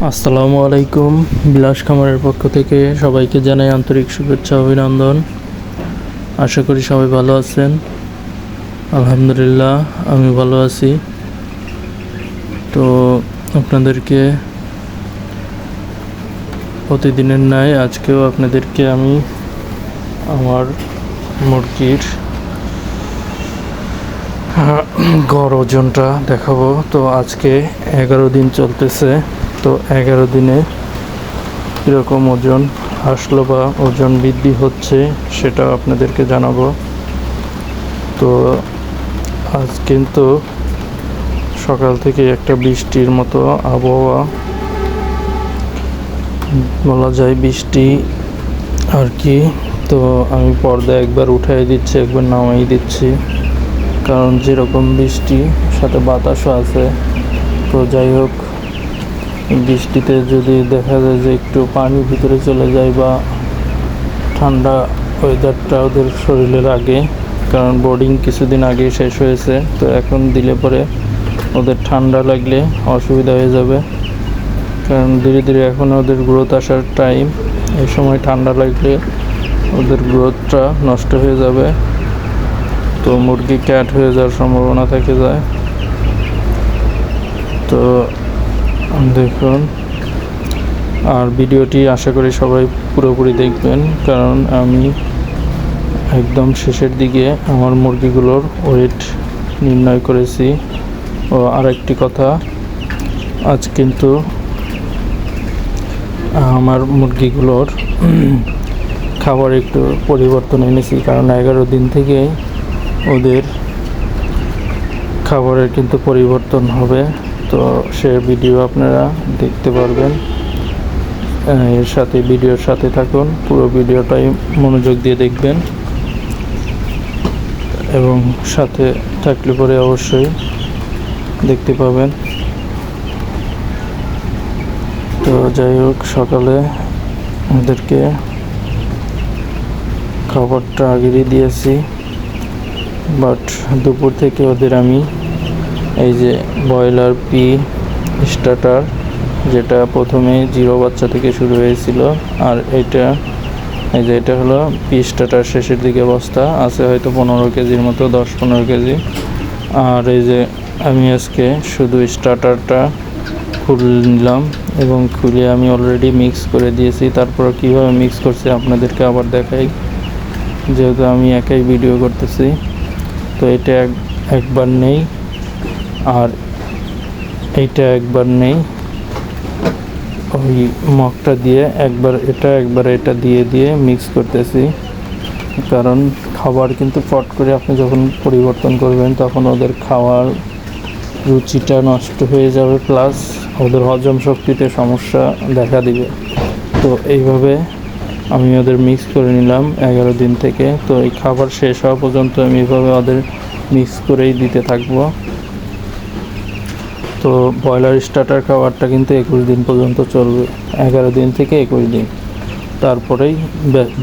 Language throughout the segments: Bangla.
আসসালামু আলাইকুম। বিলাস খামারের পক্ষ থেকে সবাইকে জানাই আন্তরিক শুভেচ্ছা অভিনন্দন। আশা করি সবাই ভালো আছেন। আলহামদুলিল্লাহ আমি ভালো আছি। তো আপনাদেরকে প্রতিদিনের ন্যায় আজকেও আপনাদেরকে আমি আমার মুরগির গড় ওজনটা দেখাবো। তো আজকে 11 দিন চলতেছে। তো 11 দিনে কীরকম ওজন আসলো বা ওজন বৃদ্ধি হচ্ছে সেটা আপনাদেরকে জানাবো। তো আজ কিন্তু সকাল থেকে একটা বৃষ্টির মতো আবহাওয়া, বলা যায় বৃষ্টি আর কি। তো আমি পর্দা একবার উঠাই দিচ্ছি, একবার নামাই দিচ্ছি, কারণ যেরকম বৃষ্টি সাথে বাতাসও আছে। তো যাই হোক, বৃষ্টিতে যদি দেখা যায় যে একটু পানি ভিতরে চলে যায় বা ঠান্ডা ওয়েদারটা ওদের শরীরের আগে, কারণ বোর্ডিং কিছুদিন আগে শেষ হয়েছে, তো এখন দিলে পরে ওদের ঠান্ডা লাগলে অসুবিধা হয়ে যাবে, কারণ ধীরে ধীরে এখন ওদের গ্রোথ আসার টাইম। এই সময় ঠান্ডা লাগলে ওদের গ্রোথটা নষ্ট হয়ে যাবে, তো মুরগি ক্যাট হয়ে যাওয়ার সম্ভাবনা থেকে যায়। তো দেখুন, আর ভিডিওটি আশা করি সবাই পুরোপুরি দেখবেন, কারণ আমি একদম শেষের দিকে আমার মুরগিগুলোর ওয়েট নির্ণয় করেছি। ও আরেকটি কথা, আজ কিন্তু আমার মুরগিগুলোর খাবার একটু পরিবর্তন এনেছি, কারণ 11 দিন থেকে ওদের খাবারের কিন্তু পরিবর্তন হবে। তো সে ভিডিও আপনারা দেখতে পারবেন। এর সাথে ভিডিওর সাথে থাকুন, পুরো ভিডিওটাই মনোযোগ দিয়ে দেখবেন, এবং সাথে থাকলে পরে অবশ্যই দেখতে পাবেন। তো যাই হোক, সকালে ওদেরকে খাবারটা আগেই দিয়েছি, বাট দুপুর থেকে ওদের আমি এই যে ব্রয়লার পি স্টার্টার, যেটা প্রথমে 0 বাচ্চা থেকে শুরু হয়েছিল, আর এটা এই যে এটা হলো পি স্টার্টার শেষের দিকে বস্তা আছে, হয়তো 15 কেজির মতো, 10-15 কেজি। আর এই যে আমি আজকে শুধু স্টার্টারটা খুলে নিলাম, এবং খুলে আমি অলরেডি মিক্স করে দিয়েছি। তারপর কীভাবে মিক্স করছি আপনাদেরকে আবার দেখাই, যেহেতু আমি একাই ভিডিও করতেছি। তো এটা একবার নেই, আর এইটা একবার নেই, ওই মগটা দিয়ে একবার এটা দিয়ে মিক্স করতেছি, কারণ খাবার কিন্তু ফট করে আপনি যখন পরিবর্তন করবেন তখন ওদের খাওয়ার রুচিটা নষ্ট হয়ে যাবে, প্লাস ওদের হজম শক্তিতে সমস্যা দেখা দিবে। তো এইভাবে আমি ওদের মিক্স করে নিলাম 11 দিন থেকে। তো এই খাবার শেষ হওয়া পর্যন্ত আমি এইভাবে ওদের মিক্স করেই দিতে থাকবো। তো ব্রয়লার স্টার্টার খাবারটা কিন্তু 21 দিন পর্যন্ত চলবে, 11 দিন থেকে 21 দিন, তারপরেই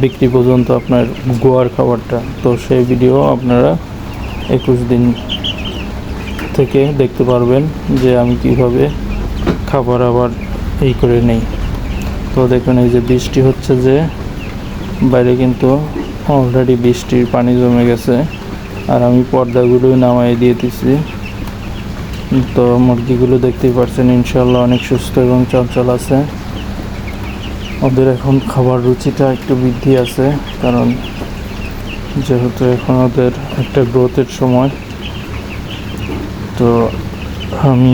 বিক্রি পর্যন্ত আপনার গোয়ার খাবারটা। তো সেই ভিডিও আপনারা 21 দিন থেকে দেখতে পারবেন যে আমি কিভাবে খাবার আবার এই করে নেই। তো দেখুন, এই যে বৃষ্টি হচ্ছে, যে বাইরে কিন্তু অলরেডি বৃষ্টির পানি জমে গেছে, আর আমি পর্দাগুলো নামাই দিয়ে দিচ্ছি। তো মুরগিগুলো দেখতেই পাচ্ছেন ইনশাল্লাহ অনেক সুস্থ এবং চঞ্চল আছে। ওদের এখন খাবার রুচিটা একটু বৃদ্ধি আছে, কারণ যেহেতু এখন ওদের একটা গ্রোথের সময়। তো আমি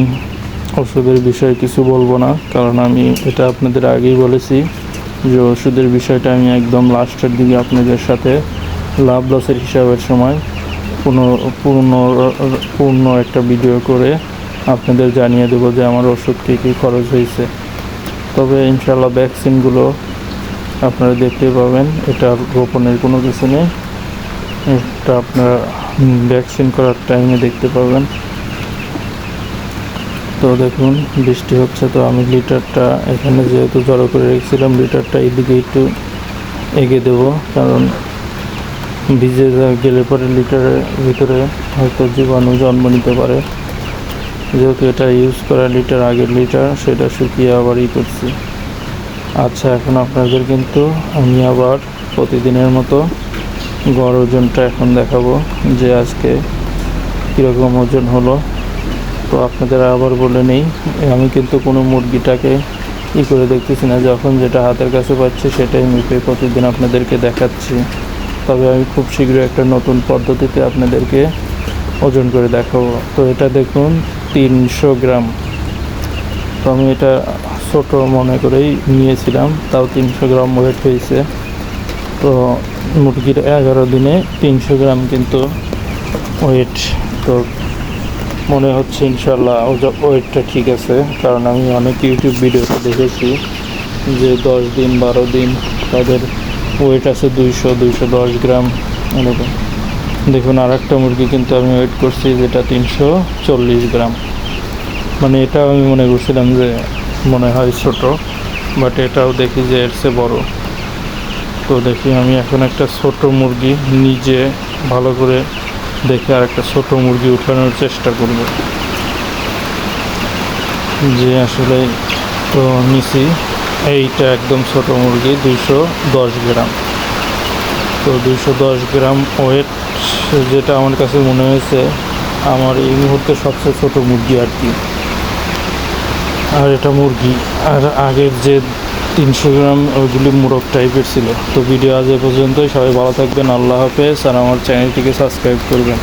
ওষুধের বিষয়ে কিছু বলবো না, কারণ আমি এটা আপনাদের আগেই বলেছি যে ওষুধের বিষয়টা আমি একদম লাস্টের দিকে আপনাদের সাথে লাভ লসের হিসাবের সময় পূর্ণ একটা ভিডিও করে আপনাদের জানিয়ে দেবো যে আমার ওষুধ কী খরচ হয়েছে। তবে ইনশাল্লাহ ভ্যাকসিনগুলো আপনারা দেখতে পাবেন, এটা গোপনের কোনো কিছু নেই, এটা আপনারা ভ্যাকসিন করার টাইমে দেখতে পাবেন। তো দেখুন, বৃষ্টি হচ্ছে, তো আমি লিটারটা এখানে যেহেতু জড়ো করে রেখেছিলাম, লিটারটা এইদিকে একটু এগিয়ে দেবো, কারণ ভিজে গেলে পরে লিটারের ভিতরে হয়তো জীবাণু জন্ম নিতে পারে। যেহেতু এটা ইউজ করা লিটার, আগের লিটার, সেটা শুকিয়ে আবার করছি। আচ্ছা, এখন আপনাদের কিন্তু আমি আবার প্রতিদিনের মতো গড় ওজনটা এখন দেখাবো যে আজকে কীরকম ওজন হলো। তো আপনাদের আবার বলে নেই, আমি কিন্তু কোনো মুরগিটাকে করে দেখতেছি না, যখন যেটা হাতের কাছে পাচ্ছি সেটাই মেপে প্রতিদিন আপনাদেরকে দেখাচ্ছি। তবে আমি খুব শীঘ্রই একটা নতুন পদ্ধতিতে আপনাদেরকে ওজন করে দেখাবো। তো এটা দেখুন 300 গ্রাম। তো আমি এটা ছোট মনে করেই নিয়েছিলাম, তাও 300 গ্রাম ওয়েট হয়েছে। তো মুরগির 11 দিনে 300 গ্রাম কিন্তু ওয়েট। তো মনে হচ্ছে ইনশাল্লাহ ওয়েটটা ঠিক আছে, কারণ আমি অনেক ইউটিউব ভিডিওতে দেখেছি যে 10 দিন 12 দিন তাদের ওয়েট আছে 200-210 গ্রাম এরকম। দেখুন আর একটা মুরগি কিন্তু আমি ওয়েট করছি যেটা 340 গ্রাম। মানে এটাও আমি মনে করছিলাম যে মনে হয় ছোটো, বাট এটাও দেখি যে এর চেয়ে বড়ো। তো দেখি আমি এখন একটা ছোট মুরগি নিজে ভালো করে দেখে আর একটা ছোট মুরগি উঠানোর চেষ্টা করব, যে আসলে তো নিছি। এইটা একদম ছোট মুরগি 210 গ্রাম। তো 210 গ্রাম ওয়েট, যেটা আমার কাছে মনে হয়েছে আমার এই মুহূর্তে সবচেয়ে ছোট মুরগি আর কি। আর এটা মুরগি, আর আগের যে 300 গ্রাম ওইগুলি মোরগ টাইপের ছিল। তো ভিডিও আজ এ পর্যন্তই। সবাই ভালো থাকবেন, আল্লাহ হাফেজ, আর আমার চ্যানেলটিকে সাবস্ক্রাইব করবেন।